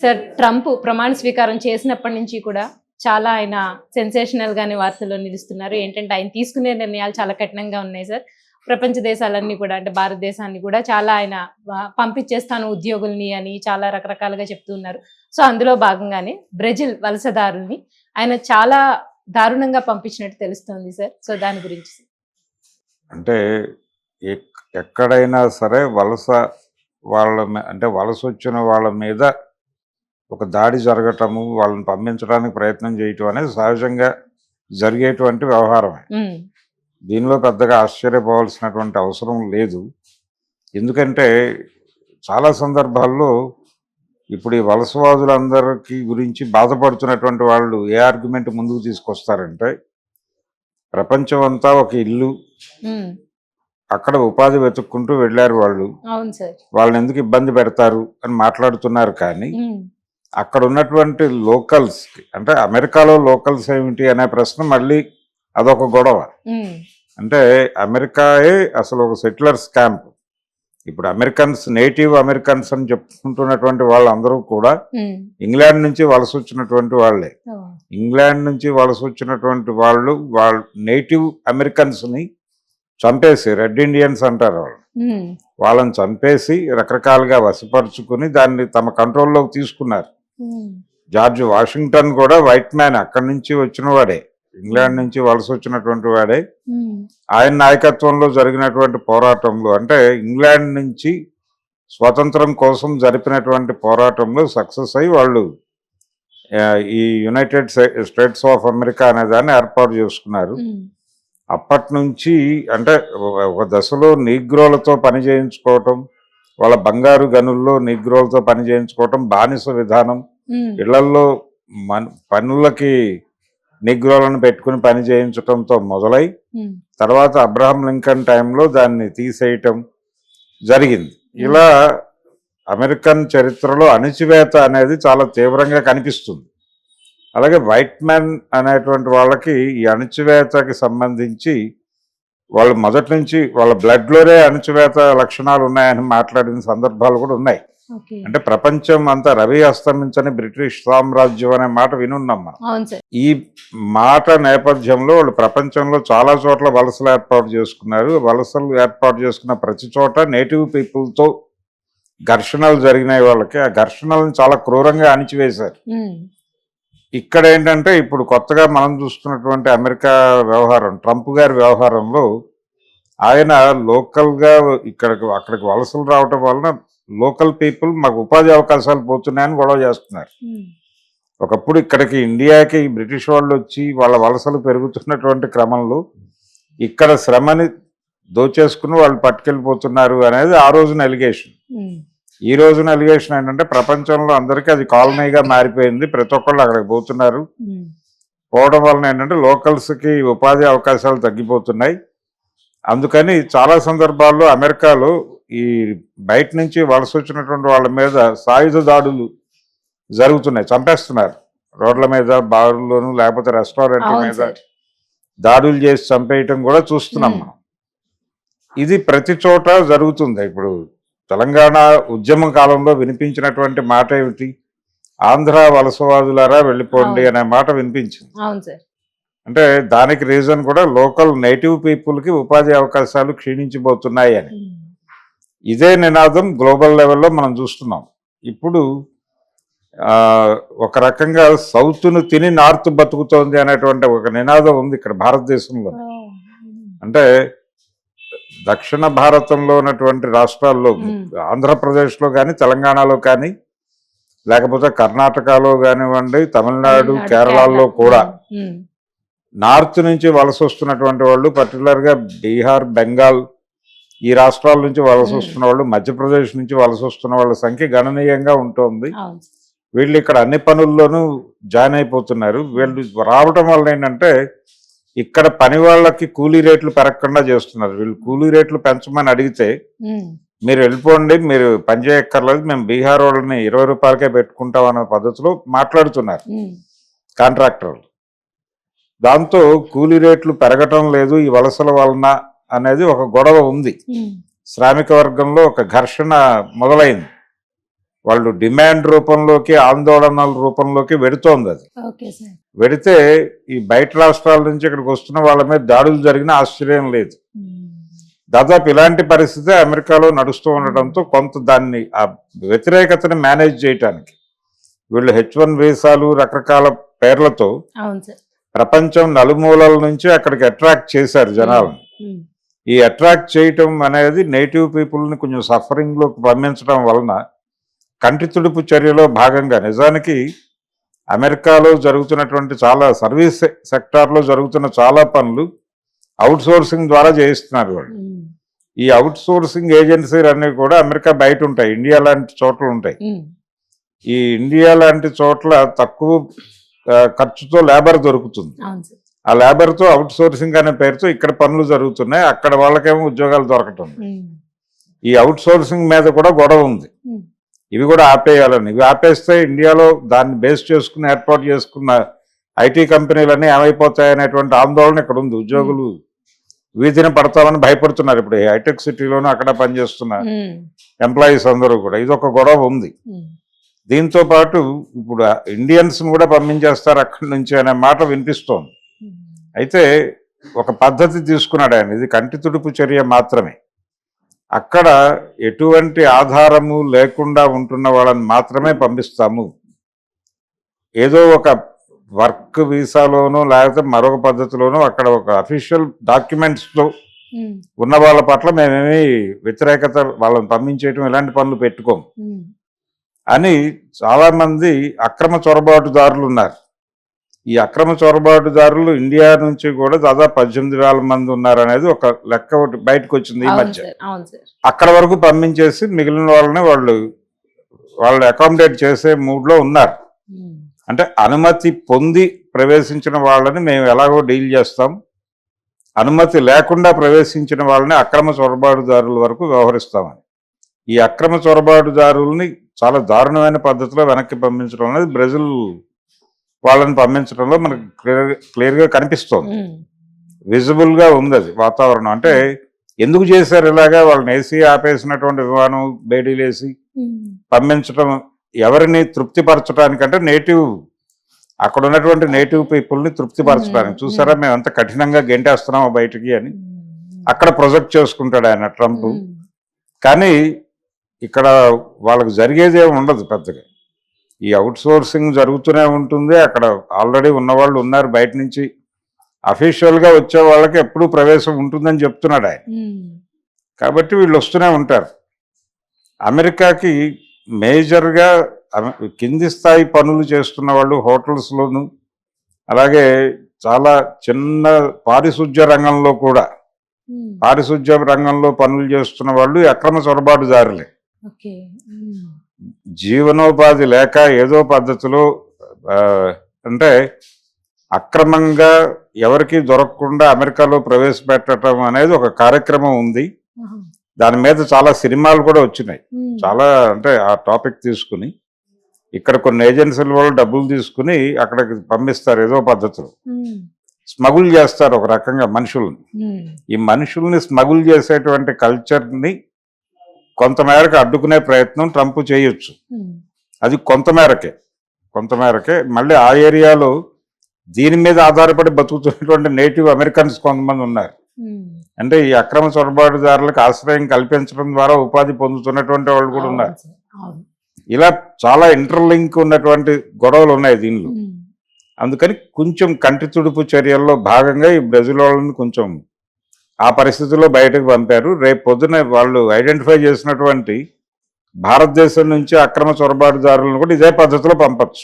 Sir Trump ప్రమాణ స్వీకారం చేసినప్పటి నుంచి కూడా చాలా ఆయన సెన్సేషనల్ గానే వార్తల్లో నిలుస్తున్నారు. ఏంటంటే ఆయన తీసుకునే నిర్ణయాలు చాలా కఠినంగా ఉన్నాయి సార్. ప్రపంచ దేశాలన్నీ కూడా అంటే భారతదేశాన్ని కూడా చాలా ఆయన పంపించేస్తాను ఉద్యోగుల్ని అని చాలా రకరకాలుగా చెప్తున్నారు. సో అందులో భాగంగానే బ్రెజిల్ వలసదారుల్ని ఆయన చాలా దారుణంగా పంపించినట్టు తెలుస్తుంది సార్. సో దాని గురించి అంటే ఎక్కడైనా సరే వలస వచ్చిన వాళ్ళ మీద ఒక దాడి జరగటము, వాళ్ళని పంపించడానికి ప్రయత్నం చేయటం అనేది సహజంగా జరిగేటువంటి వ్యవహారమే. దీనిలో పెద్దగా ఆశ్చర్యపోవాల్సినటువంటి అవసరం లేదు. ఎందుకంటే చాలా సందర్భాల్లో ఇప్పుడు ఈ వలసవాదులందరికీ గురించి బాధపడుతున్నటువంటి వాళ్ళు ఏ ఆర్గ్యుమెంట్ ముందుకు తీసుకొస్తారంటే, ప్రపంచం అంతా ఒక ఇల్లు, అక్కడ ఉపాధి వెతుక్కుంటూ వెళ్ళారు వాళ్ళు, వాళ్ళని ఎందుకు ఇబ్బంది పెడతారు అని మాట్లాడుతున్నారు. కానీ అక్కడ ఉన్నటువంటి లోకల్స్ అంటే అమెరికాలో లోకల్స్ ఏమిటి అనే ప్రశ్న మళ్ళీ అదొక గొడవ. అంటే అమెరికాయే అసలు ఒక సెటిలర్స్ క్యాంప్. ఇప్పుడు అమెరికన్స్, నేటివ్ అమెరికన్స్ అని చెప్పుకుంటున్నటువంటి వాళ్ళందరూ కూడా ఇంగ్లాండ్ నుంచి వలస వచ్చినటువంటి వాళ్ళే. ఇంగ్లాండ్ నుంచి వలస వచ్చినటువంటి వాళ్ళ నేటివ్ అమెరికన్స్ ని చంపేసి, రెడ్ ఇండియన్స్ అంటారు వాళ్ళని చంపేసి రకరకాలుగా వశపరుచుకుని దాన్ని తమ కంట్రోల్లోకి తీసుకున్నారు. జార్జ్ వాషింగ్టన్ కూడా వైట్ మ్యాన్, అక్కడి నుంచి వచ్చిన వాడే, ఇంగ్లాండ్ నుంచి వలస వచ్చినటువంటి వాడే. ఆయన నాయకత్వంలో జరిగినటువంటి పోరాటంలో, అంటే ఇంగ్లాండ్ నుంచి స్వతంత్రం కోసం జరిపినటువంటి పోరాటంలో సక్సెస్ అయ్యి వాళ్ళు ఈ యునైటెడ్ స్టేట్స్ ఆఫ్ అమెరికా అనే దాన్ని ఏర్పాటు చేసుకున్నారు. అప్పటి నుంచి అంటే ఒక దశలో నీగ్రోలతో పని చేయించుకోవటం, వాళ్ళ బంగారు గనుల్లో నీగ్రోలతో పని చేయించుకోవటం, బానిస విధానం, ఇళ్లల్లో పనులకి నీగ్రోలను పెట్టుకుని పని చేయించటంతో మొదలై తర్వాత అబ్రహం లింకన్ టైంలో దాన్ని తీసేయటం జరిగింది. ఇలా అమెరికన్ చరిత్రలో అణిచివేత అనేది చాలా తీవ్రంగా కనిపిస్తుంది. అలాగే వైట్ మ్యాన్ అనేటువంటి వాళ్ళకి ఈ అణిచివేతకి సంబంధించి వాళ్ళు మొదటి నుంచి వాళ్ళ బ్లడ్లోనే అణిచివేత లక్షణాలు ఉన్నాయని మాట్లాడిన సందర్భాలు కూడా ఉన్నాయి. అంటే ప్రపంచం అంతా రవి అస్తమించని బ్రిటిష్ సామ్రాజ్యం అనే మాట వినున్నాం మనం. ఈ మాట నేపథ్యంలో వాళ్ళు ప్రపంచంలో చాలా చోట్ల వలసలు ఏర్పాటు చేసుకున్నారు. వలసలు ఏర్పాటు చేసుకున్న ప్రతి చోట నేటివ్ పీపుల్తో ఘర్షణలు జరిగినాయి. వాళ్ళకి ఆ ఘర్షణలను చాలా క్రూరంగా అణిచివేశారు. ఇక్కడ ఏంటంటే ఇప్పుడు కొత్తగా మనం చూస్తున్నటువంటి అమెరికా వ్యవహారం, ట్రంప్ గారి వ్యవహారంలో ఆయన లోకల్గా అక్కడికి వలసలు రావటం వలన లోకల్ పీపుల్ మాకు ఉపాధి అవకాశాలు పోతున్నాయని గొడవ చేస్తున్నారు. ఒకప్పుడు ఇక్కడికి ఇండియాకి బ్రిటిష్ వాళ్ళు వచ్చి వాళ్ళ వలసలు పెరుగుతున్నటువంటి క్రమంలో ఇక్కడ శ్రమని దోచేసుకుని వాళ్ళు పట్టుకెళ్ళిపోతున్నారు అనేది ఆ రోజున ఎలిగేషన్. ఈ రోజున ఎలిగేషన్ ఏంటంటే ప్రపంచంలో అందరికీ అది కాలనీగా మారిపోయింది, ప్రతి ఒక్కళ్ళు అక్కడికి పోతున్నారు. పోవడం వలన ఏంటంటే లోకల్స్కి ఉపాధి అవకాశాలు తగ్గిపోతున్నాయి. అందుకని చాలా సందర్భాల్లో అమెరికాలో ఈ బయట నుంచి వలస వచ్చినటువంటి వాళ్ళ మీద సాయుధ దాడులు జరుగుతున్నాయి, చంపేస్తున్నారు. రోడ్ల మీద, బారుల్లోనూ లేకపోతే రెస్టారెంట్ల మీద దాడులు చేసి చంపేయటం కూడా చూస్తున్నాం మనం. ఇది ప్రతి చోట జరుగుతుంది. ఇప్పుడు తెలంగాణ ఉద్యమ కాలంలో వినిపించినటువంటి మాట ఏమిటి? ఆంధ్ర వలసవాదులారా వెళ్ళిపోండి అనే మాట వినిపించింది. అంటే దానికి రీజన్ కూడా లోకల్ నేటివ్ పీపుల్కి ఉపాధి అవకాశాలు క్షీణించిపోతున్నాయి అని. ఇదే నినాదం గ్లోబల్ లెవెల్లో మనం చూస్తున్నాం. ఇప్పుడు ఒక రకంగా సౌత్ను తిని నార్త్ బతుకుతోంది అనేటువంటి ఒక నినాదం ఉంది ఇక్కడ భారతదేశంలో. అంటే దక్షిణ భారతంలో ఉన్నటువంటి రాష్ట్రాల్లో, ఆంధ్రప్రదేశ్లో కానీ, తెలంగాణలో కానీ, లేకపోతే కర్ణాటకలో కానివ్వండి, తమిళనాడు, కేరళలో కూడా నార్త్ నుంచి వలస వస్తున్నటువంటి వాళ్ళు, పర్టికులర్గా బీహార్, బెంగాల్ ఈ రాష్ట్రాల నుంచి వలస వస్తున్న వాళ్ళు, మధ్యప్రదేశ్ నుంచి వలస వస్తున్న వాళ్ళ సంఖ్య గణనీయంగా ఉంటుంది. వీళ్ళు ఇక్కడ అన్ని పనుల్లోనూ జాయిన్ అయిపోతున్నారు. వీళ్ళు రావడం వల్ల ఏంటంటే ఇక్కడ పని వాళ్ళకి కూలీ రేట్లు పెరగకుండా చేస్తున్నారు. వీళ్ళు కూలీ రేట్లు పెంచమని అడిగితే మీరు వెళ్ళిపోండి, మీరు పని చేయక్కర్లేదు, మేము బీహార్ వాళ్ళని 20 రూపాయలకే పెట్టుకుంటాం అనే పద్ధతిలో మాట్లాడుతున్నారు కాంట్రాక్టర్లు. దాంతో కూలీ రేట్లు పెరగటం లేదు ఈ వలసల వలన అనేది ఒక గొడవ ఉంది. శ్రామిక వర్గంలో ఒక ఘర్షణ మొదలైంది. వాళ్ళు డిమాండ్ రూపంలోకి ఆందోళనల రూపంలోకి వెడుతోంది. అది ఓకే సార్. వెడితే ఈ బయట రాష్ట్రాల నుంచి ఇక్కడికి వస్తున్న వాళ్ళ మీద దాడులు జరిగిన ఆశ్చర్యం లేదు. దాదాపు ఇలాంటి పరిస్థితి అమెరికాలో నడుస్తూ ఉండడంతో కొంత దాన్ని ఆ వ్యతిరేకతని మేనేజ్ చేయటానికి వీళ్ళు H1 వీసాలు రకరకాల పేర్లతో అవును సార్. ప్రపంచం నలుమూలల నుంచి అక్కడికి అట్రాక్ట్ చేశారు జనాలను. ఈ అట్రాక్ట్ చేయటం అనేది నేటివ్ పీపుల్ని కొంచెం సఫరింగ్లోకి పంపించడం వలన కంటి తుడుపు చర్యలో భాగంగా నిజానికి అమెరికాలో జరుగుతున్నటువంటి చాలా సర్వీస్ సెక్టార్లో జరుగుతున్న చాలా పనులు అవుట్ సోర్సింగ్ ద్వారా చేయిస్తున్నారు వాళ్ళు. ఈ అవుట్ సోర్సింగ్ ఏజెన్సీలు అన్నీ కూడా అమెరికా బయట ఉంటాయి, ఇండియా లాంటి చోట్ల ఉంటాయి. ఈ ఇండియా లాంటి చోట్ల తక్కువ ఖర్చుతో లేబర్ దొరుకుతుంది. ఆ లేబర్తో అవుట్ సోర్సింగ్ అనే పేరుతో ఇక్కడ పనులు జరుగుతున్నాయి, అక్కడ వాళ్ళకేమో ఉద్యోగాలు దొరకటం. ఈ అవుట్ సోర్సింగ్ మీద కూడా గొడవ ఉంది. ఇవి కూడా ఆపేయాలని, ఇవి ఆపేస్తే ఇండియాలో దాన్ని బేస్ చేసుకుని ఏర్పాటు చేసుకున్న ఐటీ కంపెనీలన్నీ ఏమైపోతాయనేటువంటి ఆందోళన ఇక్కడ ఉంది. ఉద్యోగులు వీధిని పడతామని భయపడుతున్నారు. ఇప్పుడు హైటెక్ సిటీలోనూ అక్కడ పనిచేస్తున్న ఎంప్లాయీస్ అందరూ కూడా ఇది ఒక గొడవ ఉంది. దీంతో పాటు ఇప్పుడు ఇండియన్స్ కూడా పంపించేస్తారు అక్కడి నుంచి అనే మాట వినిపిస్తోంది. అయితే ఒక పద్ధతి తీసుకున్నాడు ఆయన, ఇది కంటి తుడుపు చర్య మాత్రమే. అక్కడ ఎటువంటి ఆధారము లేకుండా ఉంటున్న వాళ్ళని మాత్రమే పంపిస్తాము. ఏదో ఒక వర్క్ వీసాలోనో లేకపోతే మరొక పద్ధతిలోనో అక్కడ ఒక అఫీషియల్ డాక్యుమెంట్స్తో ఉన్న వాళ్ళ పట్ల మేమేమి వ్యతిరేకత, వాళ్ళని పంపించేయటం ఇలాంటి పనులు పెట్టుకోము అని చాలామంది అక్రమ చొరబాటుదారులు ఉన్నారు. ఈ అక్రమ చొరబాటుదారులు ఇండియా నుంచి కూడా దాదాపు 18,000 మంది ఉన్నారు అనేది ఒక లెక్క ఒకటి బయటకు వచ్చింది ఈ మధ్య. అక్కడ వరకు పంపించేసి మిగిలిన వాళ్ళని వాళ్ళు అకామిడేట్ చేసే మూడ్లో ఉన్నారు. అంటే అనుమతి పొంది ప్రవేశించిన వాళ్ళని మేము ఎలాగో డీల్ చేస్తాం, అనుమతి లేకుండా ప్రవేశించిన వాళ్ళని అక్రమ చొరబాటుదారుల వరకు వ్యవహరిస్తామని. ఈ అక్రమ చొరబాటుదారుల్ని చాలా దారుణమైన పద్ధతిలో వెనక్కి పంపించడం అనేది బ్రెజిల్ వాళ్ళని పంపించడంలో మనకు క్లియర్గా కనిపిస్తోంది, విజిబుల్గా ఉంది అది వాతావరణం. అంటే ఎందుకు చేశారు ఇలాగా, వాళ్ళని ఏసీ ఆపేసినటువంటి విమానం బేడీలేసి పంపించడం ఎవరిని తృప్తిపరచడానికంటే అక్కడ ఉన్నటువంటి నేటివ్ పీపుల్ని తృప్తిపరచడానికి. చూసారా మేము ఎంత కఠినంగా గెంటేస్తున్నామో బయటికి అని అక్కడ ప్రొజెక్ట్ చేసుకుంటాడు ఆయన ట్రంప్. కానీ ఇక్కడ వాళ్ళకి జరిగేది ఏమి ఉండదు పెద్దగా. ఈ అవుట్ సోర్సింగ్ జరుగుతూనే ఉంటుంది. అక్కడ ఆల్రెడీ ఉన్నవాళ్ళు ఉన్నారు, బయట నుంచి అఫీషియల్గా వచ్చే వాళ్ళకి ఎప్పుడూ ప్రవేశం ఉంటుందని చెప్తున్నాడు ఆయన. కాబట్టి వీళ్ళు వస్తూనే ఉంటారు. అమెరికాకి మేజర్గా కింది స్థాయి పనులు చేస్తున్న వాళ్ళు హోటల్స్లోను, అలాగే చాలా చిన్న పారిశుధ్య రంగంలో కూడా, పారిశుధ్య రంగంలో పనులు చేస్తున్న వాళ్ళు అక్రమ చొరబాటుదారులే. జీవనోపాధి లేక ఏదో పద్ధతిలో అంటే అక్రమంగా ఎవరికి దొరకకుండా అమెరికాలో ప్రవేశపెట్టడం అనేది ఒక కార్యక్రమం ఉంది. దాని మీద చాలా సినిమాలు కూడా వచ్చినాయి. చాలా అంటే ఆ టాపిక్ తీసుకుని ఇక్కడ కొన్ని ఏజెన్సీల వాళ్ళు డబ్బులు తీసుకుని అక్కడికి పంపిస్తారు, ఏదో పద్ధతిలో స్మగుల్ చేస్తారు ఒక రకంగా మనుషుల్ని. ఈ మనుషుల్ని స్మగుల్ చేసేటువంటి కల్చర్ని కొంతమేరకు అడ్డుకునే ప్రయత్నం ట్రంప్ చేయొచ్చు. అది కొంతమేరకే మళ్ళీ ఆ ఏరియాలో దీని మీద ఆధారపడి బతుకుతున్నటువంటి నేటివ్ అమెరికన్స్ కొంతమంది ఉన్నారు. అంటే ఈ అక్రమ చొరబాటుదారులకు ఆశ్రయం కల్పించడం ద్వారా ఉపాధి పొందుతున్నటువంటి వాళ్ళు కూడా ఉన్నారు. ఇలా చాలా ఇంటర్లింక్ ఉన్నటువంటి గొడవలు ఉన్నాయి దీనిలో. అందుకని కొంచెం కంటి తుడుపు చర్యల్లో భాగంగా ఈ బ్రెజిల్ వాళ్ళని కొంచెం ఆ పరిస్థితుల్లో బయటకు పంపారు. రేపు పొద్దున వాళ్ళు ఐడెంటిఫై చేసినటువంటి భారతదేశం నుంచి అక్రమ చొరబాటుదారులను కూడా ఇదే పద్ధతిలో పంపచ్చు.